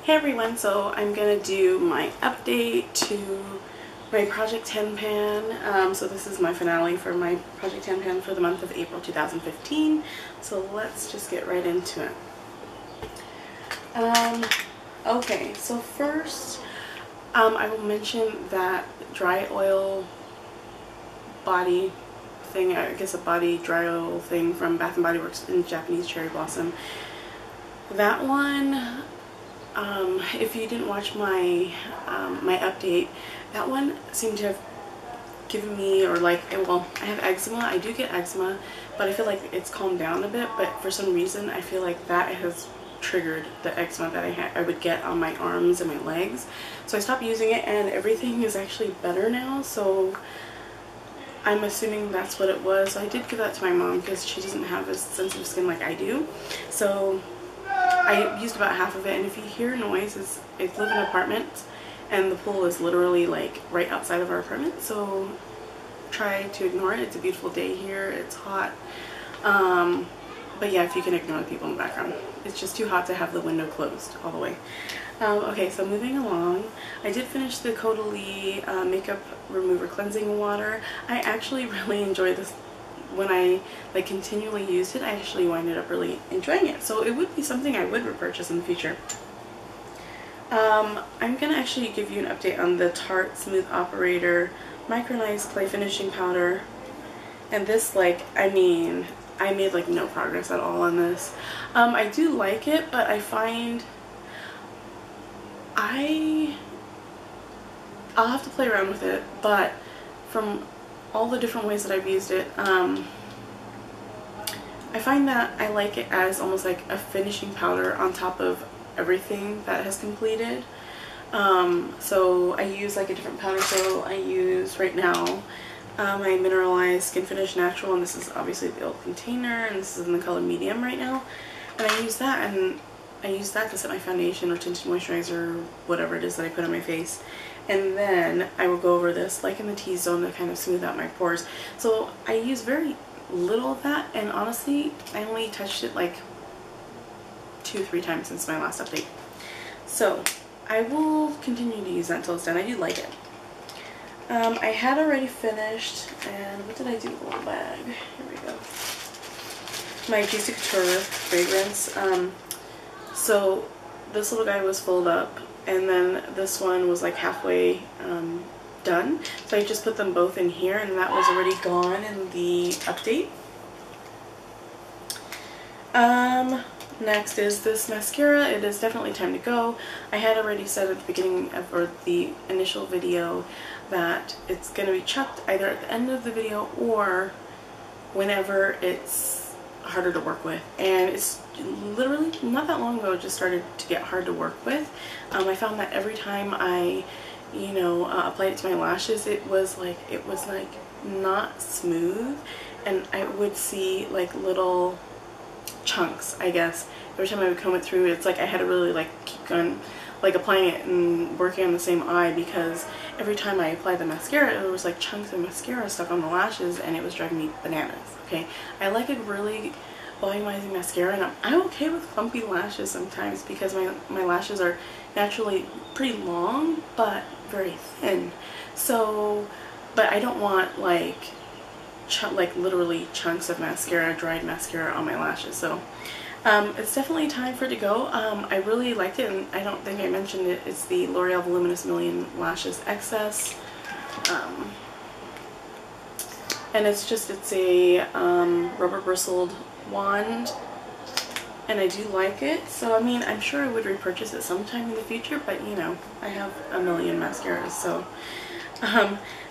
Hey everyone, so I'm going to do my update to my Project Tan Pan. So this is my finale for my Project Tan Pan for the month of April 2015. So let's just get right into it. Okay, so first I will mention that dry oil body thing, I guess a body dry oil thing from Bath & Body Works in Japanese Cherry Blossom. That one, if you didn't watch my my update, that one seemed to have given me, or like, well, I have eczema. I do get eczema, but I feel like it's calmed down a bit. But for some reason, I feel like that has triggered the eczema that I would get on my arms and my legs. So I stopped using it, and everything is actually better now. So I'm assuming that's what it was. So I did give that to my mom because she doesn't have as sensitive skin like I do. So I used about half of it, and if you hear noises, I live in an apartment and the pool is literally like right outside of our apartment, so try to ignore it. It's a beautiful day here, it's hot, but yeah, if you can ignore the people in the background. It's just too hot to have the window closed all the way. Okay, so moving along, I did finish the Caudalie makeup remover cleansing water. I actually really enjoy this. When I like continually used it, I actually winded up really enjoying it. So it would be something I would repurchase in the future. I'm gonna actually give you an update on the Tarte Smooth Operator Micronized Clay Finishing Powder. And this, like, I mean, I made like no progress at all on this. I do like it, but I find I'll have to play around with it, but from all the different ways that I've used it, I find that I like it as almost like a finishing powder on top of everything that has completed. So I use like a different powder. So I use right now my Mineralized Skin Finish Natural, and this is obviously the old container, and this is in the color medium right now. And I use that, and I use that to set my foundation or tinted moisturizer, whatever it is that I put on my face. And then I will go over this like in the T-zone to kind of smooth out my pores. So I use very little of that, and honestly I only touched it like 2-3 times since my last update. So I will continue to use that until it's done. I do like it. I had already finished, and what did I do with the little bag? Here we go. My Juicy Couture fragrance. So this little guy was filled up, and then this one was like halfway done. So I just put them both in here, and that was already gone in the update. Next is this mascara. It is definitely time to go. I had already said at the beginning of, or the initial video, that it's going to be chucked either at the end of the video or whenever it's harder to work with. And it's literally not that long ago it just started to get hard to work with. I found that every time I applied it to my lashes, it was like not smooth, and I would see like little chunks, I guess. Every time I would comb it through, it's like I had to really like keep going, like applying it and working on the same eye, because every time I applied the mascara, there was like chunks of mascara stuck on the lashes, and it was driving me bananas. Okay, I like a really volumizing mascara, and I'm okay with clumpy lashes sometimes because my lashes are naturally pretty long but very thin. So, but I don't want like literally chunks of mascara, dried mascara on my lashes. So it's definitely time for it to go. I really liked it, and I don't think I mentioned it. It's the L'Oreal Voluminous Million Lashes XS, and it's a rubber bristled wand, and I do like it. So I mean, I'm sure I would repurchase it sometime in the future, but you know, I have a million mascaras. So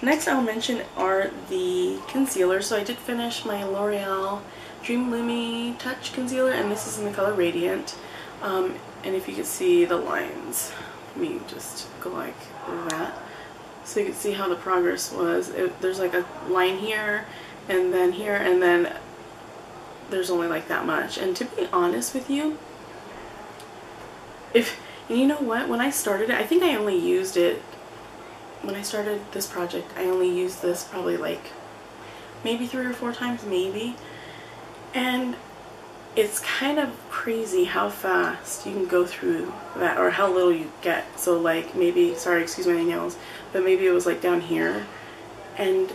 next I'll mention are the concealers. So I did finish my L'Oreal Dream Lumi Touch Concealer, and this is in the color Radiant. And if you can see the lines, let me just go like that, so you can see how the progress was. There's like a line here, and then there's only like that much. And to be honest with you, and you know what, when I started it, I think I only used it, when I started this project, I only used this probably like maybe 3 or 4 times, maybe. And it's kind of crazy how fast you can go through that, or how little you get. So like maybe, sorry, excuse my nails, but maybe it was like down here, and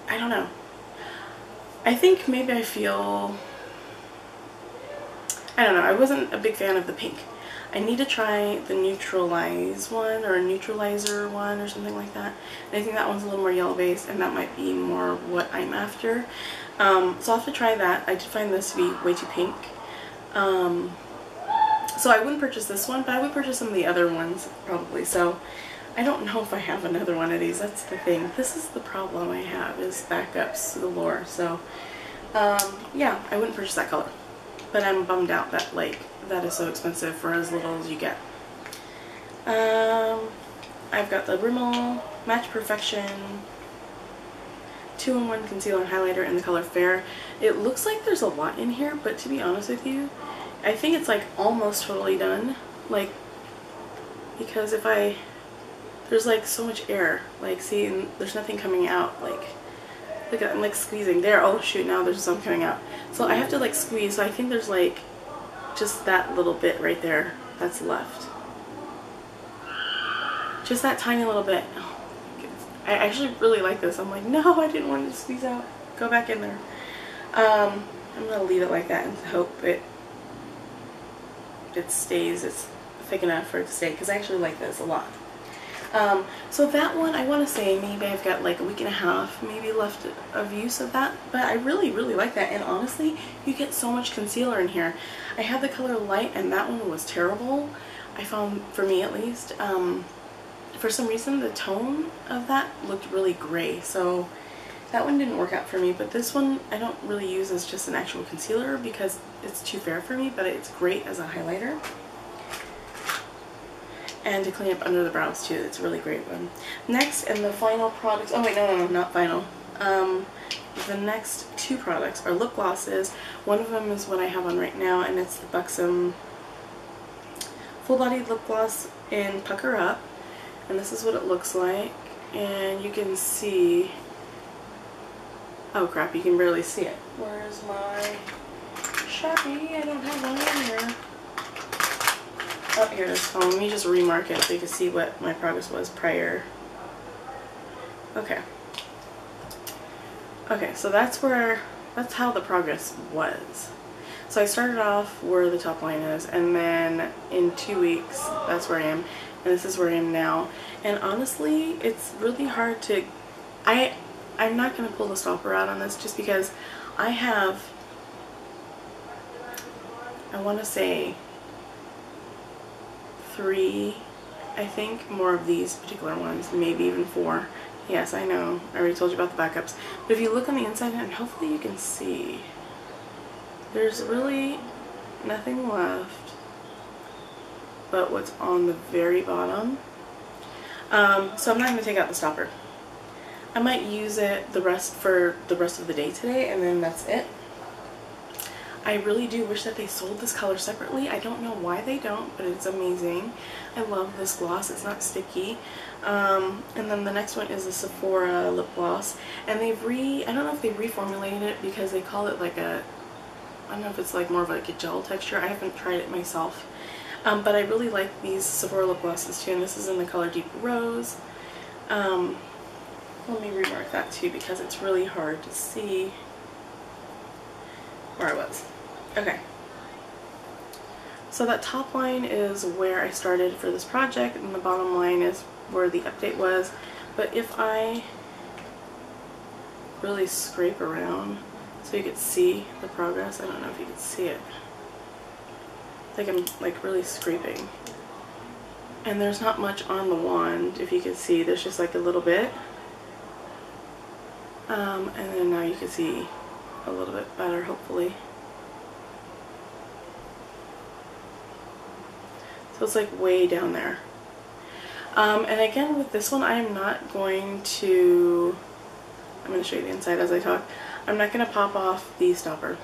I don't know. I think maybe I feel, I don't know, I wasn't a big fan of the pink. I need to try the Neutralize one, or a Neutralizer one, or something like that. And I think that one's a little more yellow based, and that might be more what I'm after. So I'll have to try that. I did find this to be way too pink. So I wouldn't purchase this one, but I would purchase some of the other ones probably. So I don't know if I have another one of these. That's the thing. This is the problem I have, is backups galore. So yeah, I wouldn't purchase that color. But I'm bummed out that like that is so expensive for as little as you get. I've got the Rimmel Match Perfection 2-in-1 concealer and highlighter in the color Fair. It looks like there's a lot in here, but to be honest with you, I think it's like almost totally done. Like, because if there's like so much air, like see, and there's nothing coming out. Like, look at, I'm like squeezing there. Oh shoot, now there's some coming out. So I have to like squeeze. So I think there's like just that little bit right there that's left. Just that tiny little bit. Oh, I actually really like this. I'm like, no, I didn't want it to squeeze out. Go back in there. I'm gonna leave it like that and hope it stays. It's thick enough for it to stay, because I actually like this a lot. So that one, I want to say maybe I've got like a week and a half maybe left of use of that, but I really like that. And honestly, you get so much concealer in here. I had the color Light, and that one was terrible, I found, for me at least. For some reason the tone of that looked really gray, so that one didn't work out for me. But this one I don't really use as just an actual concealer because it's too fair for me, but it's great as a highlighter. And to clean up under the brows too, it's a really great one. Next, and the final products, oh wait, no, not final. The next two products are lip glosses. One of them is what I have on right now, and it's the Buxom Full Body Lip Gloss in Pucker Up. And this is what it looks like. And you can see, oh crap, you can barely see it. Where is my Sharpie? I don't have one in here. Oh, here it is. Oh, let me just remark it so you can see what my progress was prior. Okay. Okay, so that's how the progress was. So I started off where the top line is, and then in 2 weeks, that's where I am, and this is where I am now. And honestly, it's really hard to, I'm not going to pull the stopper out on this just because I have, I want to say 3, I think, more of these particular ones, maybe even 4. Yes, I know, I already told you about the backups. But if you look on the inside, and hopefully you can see, there's really nothing left but what's on the very bottom. So I'm not going to take out the stopper. I might use it for the rest of the day today, and then that's it. I really do wish that they sold this color separately. I don't know why they don't, but it's amazing. I love this gloss. It's not sticky. And then the next one is the Sephora lip gloss, and I don't know if they reformulated it because they call it like a, I don't know if it's like more of like a gel texture. I haven't tried it myself. But I really like these Sephora lip glosses too, and this is in the color Deep Rose. Let me remark that too because it's really hard to see where I was. Okay. So that top line is where I started for this project, and the bottom line is where the update was. But if I really scrape around so you could see the progress, I don't know if you can see it. Like I'm like really scraping. And there's not much on the wand, if you can see. There's just like a little bit. And then now you can see a little bit better, hopefully. So it's like way down there. And again with this one, I am not going to, I'm going to show you the inside as I talk. I'm not going to pop off the stopper.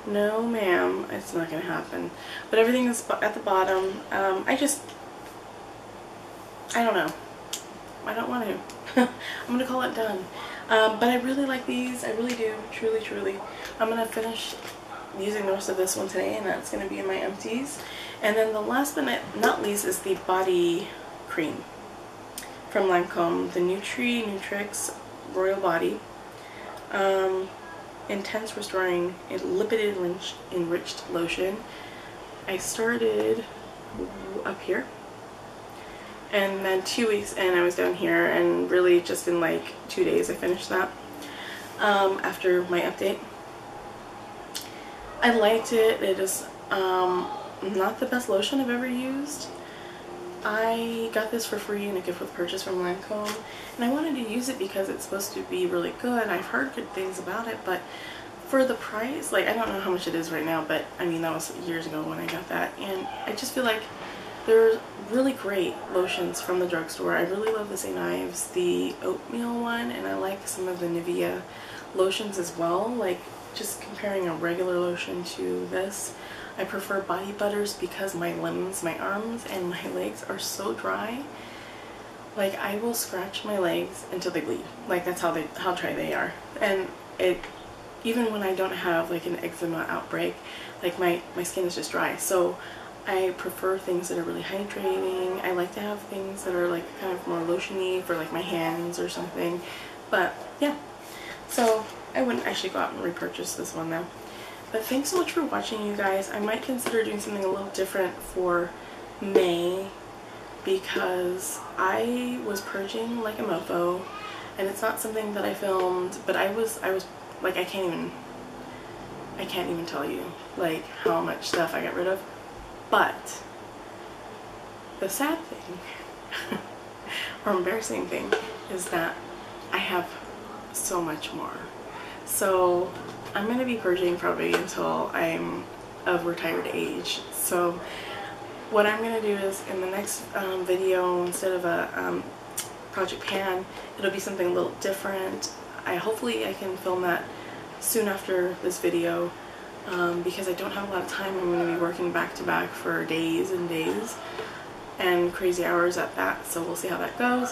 No ma'am, it's not going to happen. But everything is at the bottom. I don't know. I don't want to. I'm going to call it done. But I really like these. I really do. Truly, truly. I'm going to finish using the rest of this one today, and that's going to be in my empties. And then the last but not least is the body cream from Lancome, the Nutrix Royal Body Intense Restoring Lipid Enriched Lotion. I started up here, and then 2 weeks in I was down here, and really just in like 2 days I finished that after my update. I liked it. It is not the best lotion I've ever used. I got this for free in a gift with purchase from Lancome, and I wanted to use it because it's supposed to be really good. I've heard good things about it, but for the price, like, I don't know how much it is right now, but I mean, that was years ago when I got that, and I just feel like there's really great lotions from the drugstore. I really love the St. Ives, the oatmeal one, and I like some of the Nivea lotions as well. Like, just comparing a regular lotion to this, I prefer body butters because my limbs, my arms and my legs are so dry. Like, I will scratch my legs until they bleed. Like, that's how dry they are. And even when I don't have like an eczema outbreak, like my skin is just dry. So I prefer things that are really hydrating. I like to have things that are like kind of more lotiony for like my hands or something. But yeah, so I wouldn't actually go out and repurchase this one though. But thanks so much for watching, you guys. I might consider doing something a little different for May because I was purging like a mofo, and it's not something that I filmed, but I was like, I can't even tell you like how much stuff I got rid of. But the sad thing or embarrassing thing is that I have so much more. So I'm going to be purging probably until I'm of retired age. So what I'm going to do is in the next video, instead of a Project Pan, it'll be something a little different. Hopefully I can film that soon after this video because I don't have a lot of time. I'm going to be working back to back for days and days and crazy hours at that, so we'll see how that goes.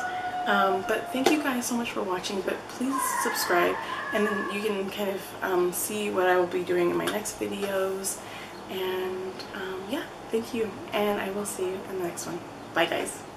But thank you guys so much for watching, but please subscribe, and then you can kind of see what I will be doing in my next videos. And yeah, thank you, and I will see you in the next one. Bye guys.